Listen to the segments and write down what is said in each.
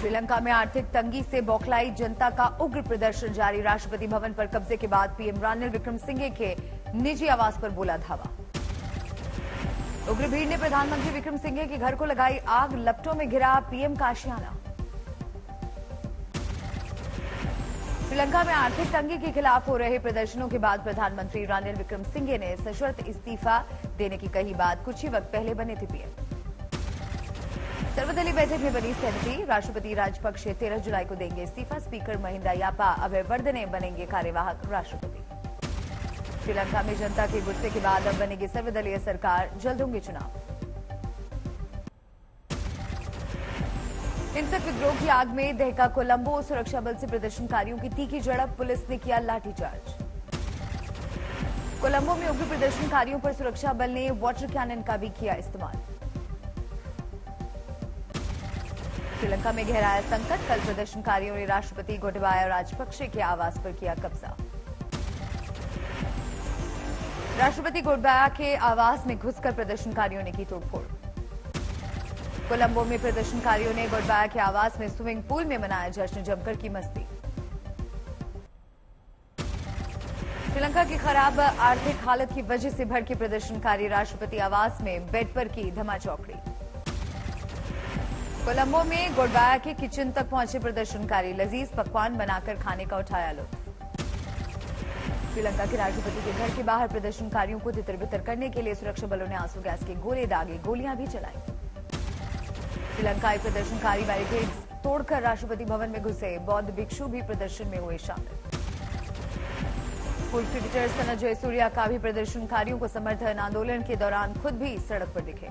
श्रीलंका में आर्थिक तंगी से बौखलाई जनता का उग्र प्रदर्शन जारी। राष्ट्रपति भवन पर कब्जे के बाद पीएम रानिल विक्रमसिंघे के निजी आवास पर बोला धावा। उग्र भीड़ ने प्रधानमंत्री विक्रमसिंघे के घर को लगाई आग, लपटों में घिरा पीएम का आशियाना। श्रीलंका में आर्थिक तंगी के खिलाफ हो रहे प्रदर्शनों के बाद प्रधानमंत्री रानिल विक्रमसिंघे ने सशर्त इस्तीफा देने की कही बात। कुछ ही वक्त पहले बने थे पीएम। सर्वदलीय बैठक में बनी सहमति। राष्ट्रपति राजपक्षे 13 जुलाई को देंगे इस्तीफा। स्पीकर महिंदा यापा अभयवर्धने बनेंगे कार्यवाहक राष्ट्रपति। श्रीलंका में जनता के गुस्से के बाद अब बनेगी सर्वदलीय सरकार, जल्द होंगे चुनाव। हिंसक विद्रोह की आग में दहका कोलंबो। सुरक्षा बल से प्रदर्शनकारियों की तीखी झड़प, पुलिस ने किया लाठीचार्ज। कोलंबो में उग्र प्रदर्शनकारियों पर सुरक्षा बल ने वाटर कैनन का भी किया इस्तेमाल। श्रीलंका में गहराया संकट। कल प्रदर्शनकारियों ने राष्ट्रपति गोटाबाया राजपक्षे के आवास पर किया कब्जा। राष्ट्रपति गोटाबाया के आवास में घुसकर प्रदर्शनकारियों ने की तोड़फोड़। कोलंबो में प्रदर्शनकारियों ने गोटाबाया के आवास में स्विमिंग पूल में मनाया जश्न, जमकर की मस्ती। श्रीलंका की खराब आर्थिक हालत की वजह से भड़के प्रदर्शनकारी राष्ट्रपति आवास में बेड पर की धमाचौकड़ी। कोलंबो में गोटाबाया के किचन तक पहुंचे प्रदर्शनकारी, लजीज पकवान बनाकर खाने का उठाया लुत्फ। श्रीलंका के राष्ट्रपति के घर के बाहर प्रदर्शनकारियों को तितर-बितर करने के लिए सुरक्षा बलों ने आंसू गैस के गोले दागे, गोलियां भी चलाई। श्रीलंकाई प्रदर्शनकारी बैरिकेड्स तोड़कर राष्ट्रपति भवन में घुसे। बौद्ध भिक्षु भी प्रदर्शन में हुए शामिल। पूर्व क्रिकेटर संजय सूर्या का भी प्रदर्शनकारियों को समर्थन। आंदोलन के दौरान खुद भी सड़क पर दिखे।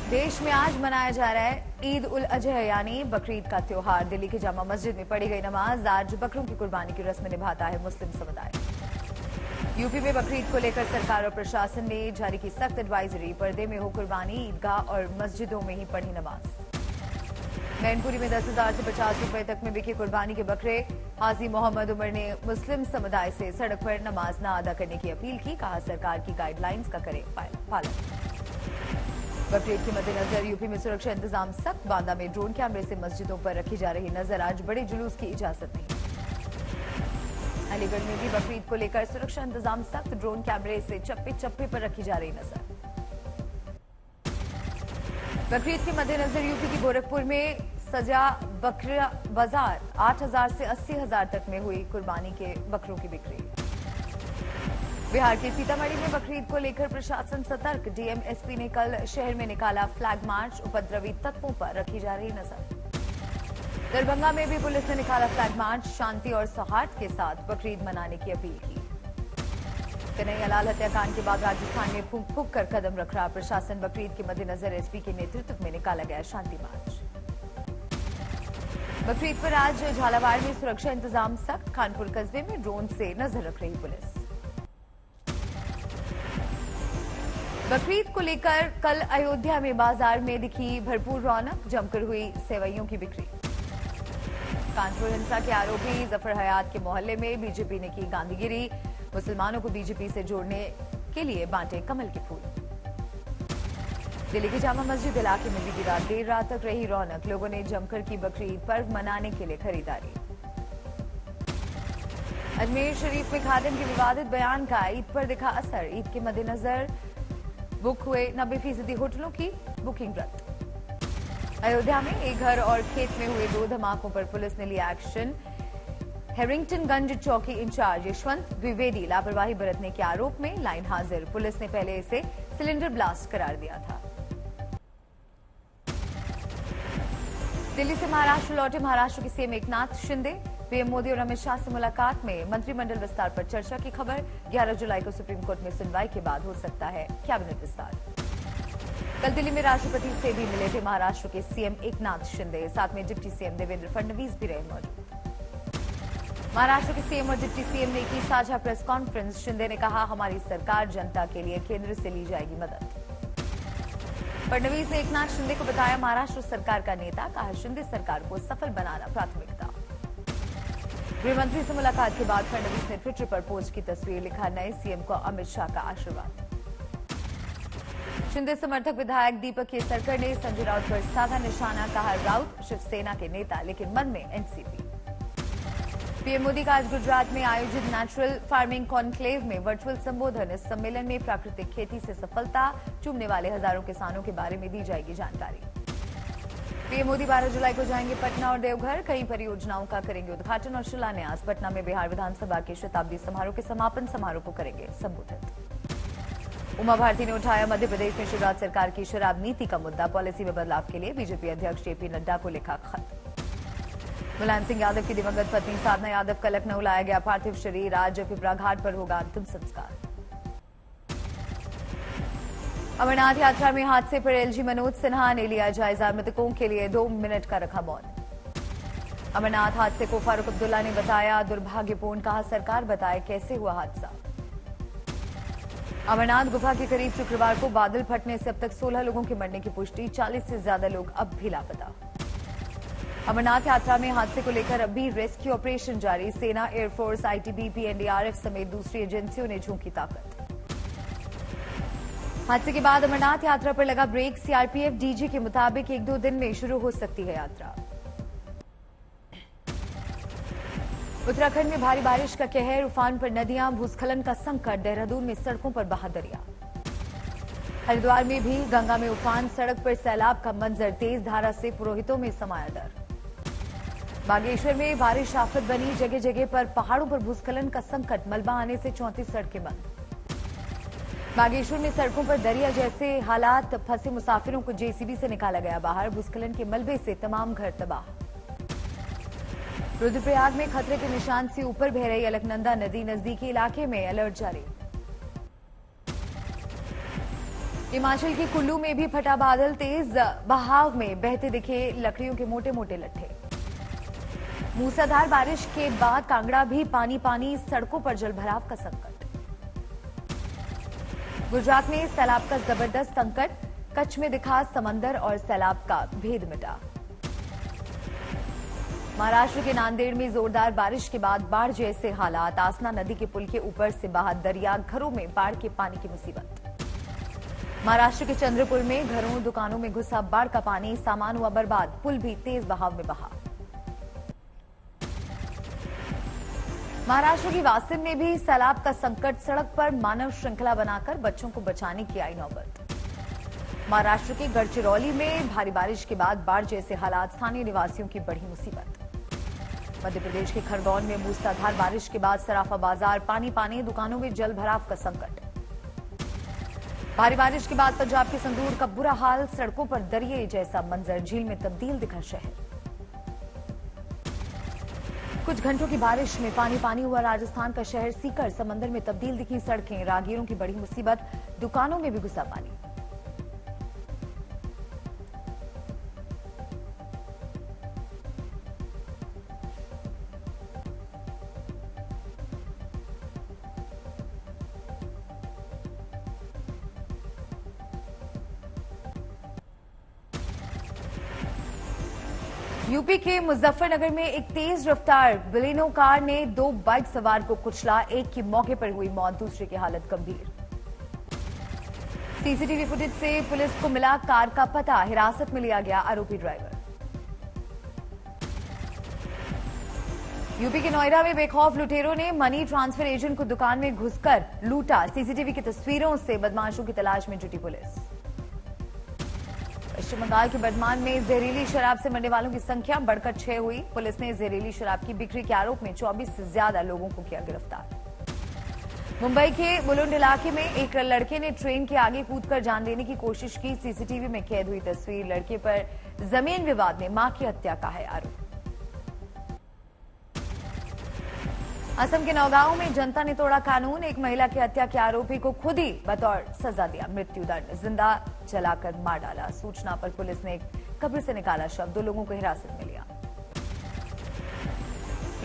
देश में आज मनाया जा रहा है ईद उल अजहा यानी बकरीद का त्योहार। दिल्ली की जामा मस्जिद में पढ़ी गई नमाज। आज बकरों की कुर्बानी की रस्म निभाता है मुस्लिम समुदाय। यूपी में बकरीद को लेकर सरकार और प्रशासन ने जारी की सख्त एडवाइजरी। पर्दे में हो कुर्बानी, ईदगाह और मस्जिदों में ही पढ़ी नमाज। मैनपुरी में 10,000 से 50 रुपए तक में बिके कुर्बानी के बकरे। हाजी मोहम्मद उमर ने मुस्लिम समुदाय से सड़क पर नमाज न अदा करने की अपील की। कहा सरकार की गाइडलाइंस का करें पालन। बकरीद के मद्देनजर यूपी में सुरक्षा इंतजाम सख्त। बांदा में ड्रोन कैमरे से मस्जिदों पर रखी जा रही नजर। आज बड़े जुलूस की इजाजत नहीं। अलीगढ़ में भी बकरीद को लेकर सुरक्षा इंतजाम सख्त। ड्रोन कैमरे से चप्पे चप्पे पर रखी जा रही नजर। बकरीद के मद्देनजर यूपी की गोरखपुर में सजा बकरा बाजार 8,000 से 80,000 तक में हुई कुर्बानी के बकरों की बिक्री। बिहार के सीतामढ़ी में बकरीद को लेकर प्रशासन सतर्क। डीएम एसपी ने कल शहर में निकाला फ्लैग मार्च। उपद्रवी तत्वों पर रखी जा रही नजर। दरभंगा में भी पुलिस ने निकाला फ्लैग मार्च। शांति और सौहार्द के साथ बकरीद मनाने की अपील की। कन्हैयालाल हत्याकांड के बाद राजस्थान में फूंक फूंक कर कदम रख रहा प्रशासन। बकरीद के मद्देनजर एसपी के नेतृत्व में निकाला गया शांति मार्च। बकरीद पर आज झालावाड़ में सुरक्षा इंतजाम सख्त। कानपुर कस्बे में ड्रोन से नजर रख रही पुलिस। बकरीद को लेकर कल अयोध्या में बाजार में दिखी भरपूर रौनक। जमकर हुई सेवइयों की बिक्री। कानपुर हिंसा के आरोपी जफर हयात के मोहल्ले में बीजेपी ने की गांधीगिरी। मुसलमानों को बीजेपी से जोड़ने के लिए बांटे कमल के फूल। दिल्ली के जामा मस्जिद इलाके में बीती रात देर रात तक रही रौनक। लोगों ने जमकर की बकरीद पर्व मनाने के लिए खरीदारी। अजमेर शरीफ में खादिम के विवादित बयान का ईद पर दिखा असर। ईद के मद्देनजर बुक हुए 90% होटलों की बुकिंग रद्द। अयोध्या में एक घर और खेत में हुए 2 धमाकों पर पुलिस ने लिया एक्शन। हेरिंगटनगंज चौकी इंचार्ज यशवंत द्विवेदी लापरवाही बरतने के आरोप में लाइन हाजिर। पुलिस ने पहले इसे सिलेंडर ब्लास्ट करार दिया था। दिल्ली से महाराष्ट्र लौटे महाराष्ट्र के सीएम एकनाथ शिंदे। पीएम मोदी और अमित शाह से मुलाकात में मंत्रिमंडल विस्तार पर चर्चा की खबर। 11 जुलाई को सुप्रीम कोर्ट में सुनवाई के बाद हो सकता है कैबिनेट विस्तार। कल दिल्ली में राष्ट्रपति से भी मिले थे महाराष्ट्र के सीएम एकनाथ शिंदे। साथ में डिप्टी सीएम देवेंद्र फडणवीस भी रहे मौजूद। महाराष्ट्र के सीएम और डिप्टी सीएम ने की साझा प्रेस कॉन्फ्रेंस। शिंदे ने कहा हमारी सरकार जनता के लिए केंद्र से ली जाएगी मदद। फडणवीस ने एकनाथ शिंदे को बताया महाराष्ट्र सरकार का नेता। कहा शिंदे सरकार को सफल बनाना प्राथमिकता। गृहमंत्री से मुलाकात के बाद फडणवीस ने ट्विटर पर पोस्ट की तस्वीर। लिखा नए सीएम को अमित शाह का आशीर्वाद। शिंदे समर्थक विधायक दीपक केसरकर ने संजय राउत पर साधा निशाना, कहा राउत शिवसेना के नेता लेकिन मन में एनसीपी। पीएम मोदी का आज गुजरात में आयोजित नेचुरल फार्मिंग कॉन्क्लेव में वर्चुअल संबोधन। इस सम्मेलन में प्राकृतिक खेती से सफलता चूमने वाले हजारों किसानों के बारे में दी जाएगी जानकारी। पीएम मोदी 12 जुलाई को जाएंगे पटना और देवघर, कई परियोजनाओं का करेंगे उद्घाटन और शिलान्यास। पटना में बिहार विधानसभा के शताब्दी समारोह के समापन समारोह को करेंगे संबोधित। उमा भारती ने उठाया मध्य प्रदेश में शिवराज सरकार की शराब नीति का मुद्दा, पॉलिसी में बदलाव के लिए बीजेपी अध्यक्ष जेपी नड्डा को लिखा खत। मुलायम सिंह यादव की दिवंगत पत्नी साधना यादव का लखनऊ लाया गया पार्थिव शरीर, आज पिपरा घाट पर होगा अंतिम संस्कार। अमरनाथ यात्रा में हादसे पर एलजी मनोज सिन्हा ने लिया जायजा, मृतकों के लिए 2 मिनट का रखा मौन। अमरनाथ हादसे को फारूक अब्दुल्ला ने बताया दुर्भाग्यपूर्ण, कहा सरकार बताए कैसे हुआ हादसा। अमरनाथ गुफा के करीब शुक्रवार को बादल फटने से अब तक 16 लोगों के मरने की पुष्टि, 40 से ज्यादा लोग अब भी लापता। अमरनाथ यात्रा में हादसे को लेकर अब भी रेस्क्यू ऑपरेशन जारी, सेना, एयरफोर्स, आईटीबीपी, एनडीआरएफ समेत दूसरी एजेंसियों ने झोंकी ताकत। हादसे के बाद अमरनाथ यात्रा पर लगा ब्रेक, सीआरपीएफ डीजी के मुताबिक 1-2 दिन में शुरू हो सकती है यात्रा। उत्तराखंड में भारी बारिश का कहर, उफान पर नदियां, भूस्खलन का संकट, देहरादून में सड़कों पर बहा दरिया। हरिद्वार में भी गंगा में उफान, सड़क पर सैलाब का मंजर, तेज धारा से पुरोहितों में समाया डर। बागेश्वर में बारिश आफत बनी, जगह जगह पर पहाड़ों पर भूस्खलन का संकट, मलबा आने से 34 सड़कें बंद। बागेश्वर में सड़कों पर दरिया जैसे हालात, फंसे मुसाफिरों को जेसीबी से निकाला गया बाहर, भूस्खलन के मलबे से तमाम घर तबाह। रुद्रप्रयाग में खतरे के निशान से ऊपर बह रही अलकनंदा नदी, नजदीकी इलाके में अलर्ट जारी। हिमाचल के कुल्लू में भी फटा बादल, तेज बहाव में बहते दिखे लकड़ियों के मोटे मोटे लट्ठे। मूसलाधार बारिश के बाद कांगड़ा भी पानी पानी, सड़कों पर जलभराव का संकट। गुजरात में सैलाब का जबरदस्त संकट, कच्छ में दिखा समंदर और सैलाब का भेद मिटा। महाराष्ट्र के नांदेड़ में जोरदार बारिश के बाद बाढ़ जैसे हालात, आसना नदी के पुल के ऊपर से बहा दरिया, घरों में बाढ़ के पानी की मुसीबत। महाराष्ट्र के चंद्रपुर में घरों दुकानों में घुसा बाढ़ का पानी, सामान हुआ बर्बाद, पुल भी तेज बहाव में बहा। महाराष्ट्र की वासिम में भी सैलाब का संकट, सड़क पर मानव श्रृंखला बनाकर बच्चों को बचाने की आई नौबत। महाराष्ट्र के गढ़चिरौली में भारी बारिश के बाद बाढ़ जैसे हालात, स्थानीय निवासियों की बड़ी मुसीबत। मध्य प्रदेश के खरगोन में मूसलाधार बारिश के बाद सराफा बाजार पानी पानी, दुकानों में जल भराव का संकट। भारी बारिश के बाद पंजाब के संगरूर का बुरा हाल, सड़कों पर दरिये जैसा मंजर, झील में तब्दील दिखा शहर। कुछ घंटों की बारिश में पानी पानी हुआ राजस्थान का शहर सीकर, समंदर में तब्दील दिखी सड़कें, राहगीरों की बड़ी मुसीबत, दुकानों में भी घुसा पानी। यूपी के मुजफ्फरनगर में एक तेज रफ्तार बलेनो कार ने 2 बाइक सवार को कुचला, एक की मौके पर हुई मौत, दूसरे की हालत गंभीर। सीसीटीवी फुटेज से पुलिस को मिला कार का पता, हिरासत में लिया गया आरोपी ड्राइवर। यूपी के नोएडा में बेखौफ लुटेरों ने मनी ट्रांसफर एजेंट को दुकान में घुसकर लूटा, सीसीटीवी की तस्वीरों से बदमाशों की तलाश में जुटी पुलिस। पश्चिम बंगाल के बर्धमान में जहरीली शराब से मरने वालों की संख्या बढ़कर 6 हुई। पुलिस ने जहरीली शराब की बिक्री के आरोप में 24 से ज्यादा लोगों को किया गिरफ्तार। मुंबई के बुलंद इलाके में एक लड़के ने ट्रेन के आगे कूदकर जान देने की कोशिश की, सीसीटीवी में कैद हुई तस्वीर। लड़के पर जमीन विवाद में मां की हत्या का है आरोप। असम के नौगांव में जनता ने तोड़ा कानून, एक महिला की हत्या के आरोपी को खुद ही बतौर सजा दिया मृत्युदंड, जिंदा जलाकर मार डाला। सूचना पर पुलिस ने कब्र से निकाला शव, 2 लोगों को हिरासत में लिया।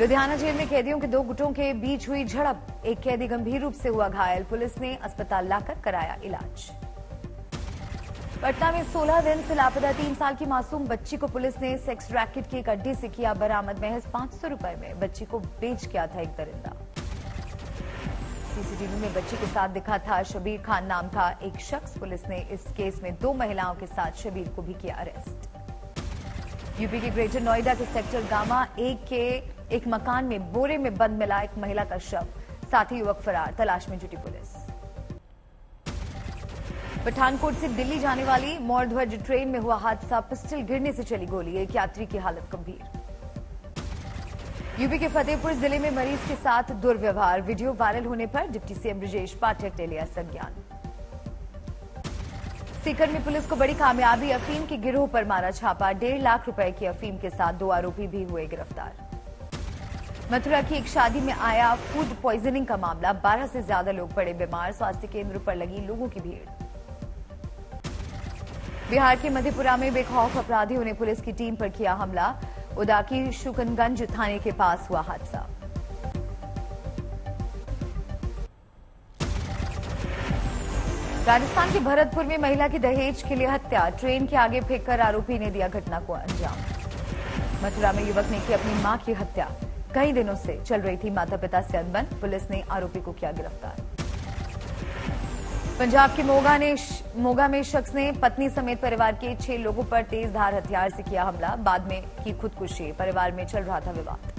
लुधियाना जेल में कैदियों के 2 गुटों के बीच हुई झड़प, एक कैदी गंभीर रूप से हुआ घायल, पुलिस ने अस्पताल लाकर कराया इलाज। पटना में 16 दिन से लापता 3 साल की मासूम बच्ची को पुलिस ने सेक्स रैकेट के एक अड्डे से किया बरामद, महज 500 रुपए में बच्ची को बेच किया था एक दरिंदा। सीसीटीवी में बच्ची के साथ दिखा था। शबीर खान नाम था एक शख्स। पुलिस ने इस केस में 2 महिलाओं के साथ शबीर को भी किया अरेस्ट। यूपी के ग्रेटर नोएडा के सेक्टर गामा 1 के एक मकान में बोरे में बंद मिला एक महिला का शव, साथ ही युवक फरार। तलाश में जुटी पुलिस। पठानकोट से दिल्ली जाने वाली मौरध्वज ट्रेन में हुआ हादसा, पिस्टल गिरने से चली गोली, एक यात्री की हालत गंभीर। यूपी के फतेहपुर जिले में मरीज के साथ दुर्व्यवहार, वीडियो वायरल होने पर डिप्टी सीएम ब्रजेश पाठक ने लिया संज्ञान। सीकर में पुलिस को बड़ी कामयाबी, अफीम के गिरोह पर मारा छापा, 1.5 लाख रुपए की अफीम के साथ 2 आरोपी भी हुए गिरफ्तार। मथुरा की एक शादी में आया फूड पॉइजनिंग का मामला, 12 से ज्यादा लोग पड़े बीमार, स्वास्थ्य केंद्र पर लगी लोगों की भीड़। बिहार के मधेपुरा में बेखौफ अपराधियों ने पुलिस की टीम पर किया हमला, उदाकी शुकनगंज थाने के पास हुआ हादसा। राजस्थान के भरतपुर में महिला की दहेज के लिए हत्या, ट्रेन के आगे फेंककर आरोपी ने दिया घटना को अंजाम। मथुरा में युवक ने की अपनी मां की हत्या, कई दिनों से चल रही थी माता पिता से अनबन, पुलिस ने आरोपी को किया गिरफ्तार। पंजाब के मोगा में शख्स ने पत्नी समेत परिवार के 6 लोगों पर तेज धार हथियार से किया हमला, बाद में की खुदकुशी, परिवार में चल रहा था विवाद।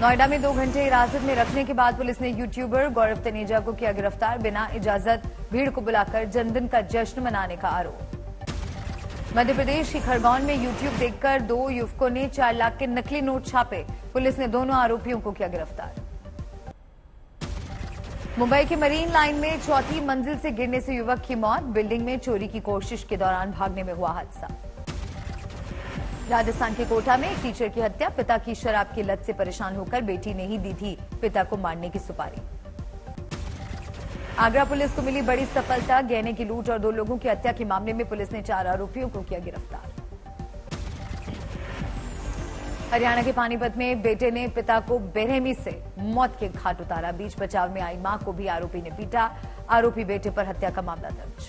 नोएडा में 2 घंटे हिरासत में रखने के बाद पुलिस ने यूट्यूबर गौरव तनेजा को किया गिरफ्तार, बिना इजाजत भीड़ को बुलाकर जन्मदिन का जश्न मनाने का आरोप। मध्य प्रदेश के खरगोन में यूट्यूब देखकर 2 युवकों ने 4 लाख के नकली नोट छापे, पुलिस ने दोनों आरोपियों को किया गिरफ्तार। मुंबई के मरीन लाइन में 4थी मंजिल से गिरने से युवक की मौत, बिल्डिंग में चोरी की कोशिश के दौरान भागने में हुआ हादसा। राजस्थान के कोटा में एक टीचर की हत्या, पिता की शराब की लत से परेशान होकर बेटी ने ही दी थी पिता को मारने की सुपारी। आगरा पुलिस को मिली बड़ी सफलता, गहने की लूट और 2 लोगों की हत्या के मामले में पुलिस ने 4 आरोपियों को किया गिरफ्तार। हरियाणा के पानीपत में बेटे ने पिता को बेरहमी से मौत के घाट उतारा, बीच बचाव में आई मां को भी आरोपी ने पीटा, आरोपी बेटे पर हत्या का मामला दर्ज।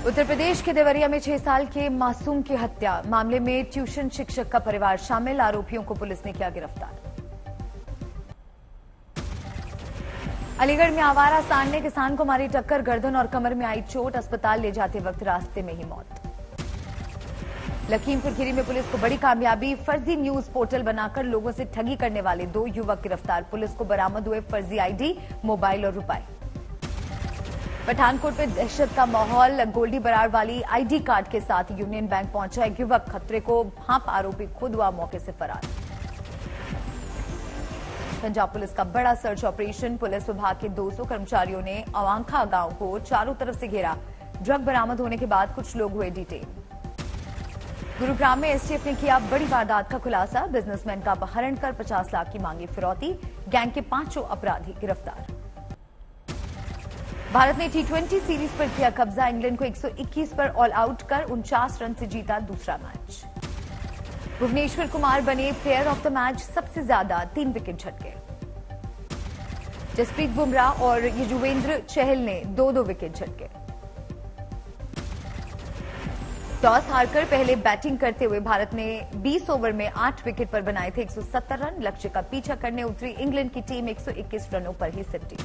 उत्तर प्रदेश के देवरिया में 6 साल के मासूम की हत्या, मामले में ट्यूशन शिक्षक का परिवार शामिल, आरोपियों को पुलिस ने किया गिरफ्तार। अलीगढ़ में आवारा सांड ने किसान को मारी टक्कर, गर्दन और कमर में आई चोट, अस्पताल ले जाते वक्त रास्ते में ही मौत। लखीमपुर खीरी में पुलिस को बड़ी कामयाबी, फर्जी न्यूज पोर्टल बनाकर लोगों से ठगी करने वाले 2 युवक गिरफ्तार, पुलिस को बरामद हुए फर्जी आईडी, मोबाइल और रुपए। पठानकोट में दहशत का माहौल, गोल्डी बरार वाली आईडी कार्ड के साथ यूनियन बैंक पहुंचा एक युवक, खतरे को भांप आरोपी खुद हुआ मौके से फरार। पंजाब पुलिस का बड़ा सर्च ऑपरेशन, पुलिस विभाग के 200 कर्मचारियों ने अवांखा गांव को चारों तरफ से घेरा, ड्रग बरामद होने के बाद कुछ लोग हुए डिटेन। गुरुग्राम में एसटीएफ ने किया बड़ी वारदात का खुलासा, बिजनेसमैन का अपहरण कर 50 लाख की मांगी फिरौती, गैंग के 5 अपराधी गिरफ्तार। भारत ने T20 सीरीज पर किया कब्जा, इंग्लैंड को 121 पर ऑल आउट कर 49 रन से जीता दूसरा मैच। भुवनेश्वर कुमार बने प्लेयर ऑफ द मैच, सबसे ज्यादा 3 विकेट झटके। जसप्रीत बुमराह और युजवेंद्र चहल ने 2-2 विकेट झटके। टॉस हारकर पहले बैटिंग करते हुए भारत ने 20 ओवर में 8 विकेट पर बनाए थे 170 रन, लक्ष्य का पीछा करने उतरी इंग्लैंड की टीम 121 रनों पर ही सिमटी।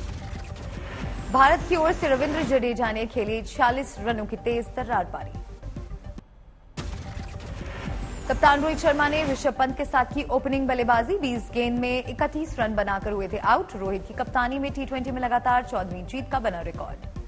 भारत की ओर से रविंद्र जडेजा ने खेली 46 रनों की तेज तर्रार पारी। कप्तान रोहित शर्मा ने ऋषभ पंत के साथ की ओपनिंग बल्लेबाजी, 20 गेंद में 31 रन बनाकर हुए थे आउट। रोहित की कप्तानी में T20 में लगातार 14वीं जीत का बना रिकॉर्ड।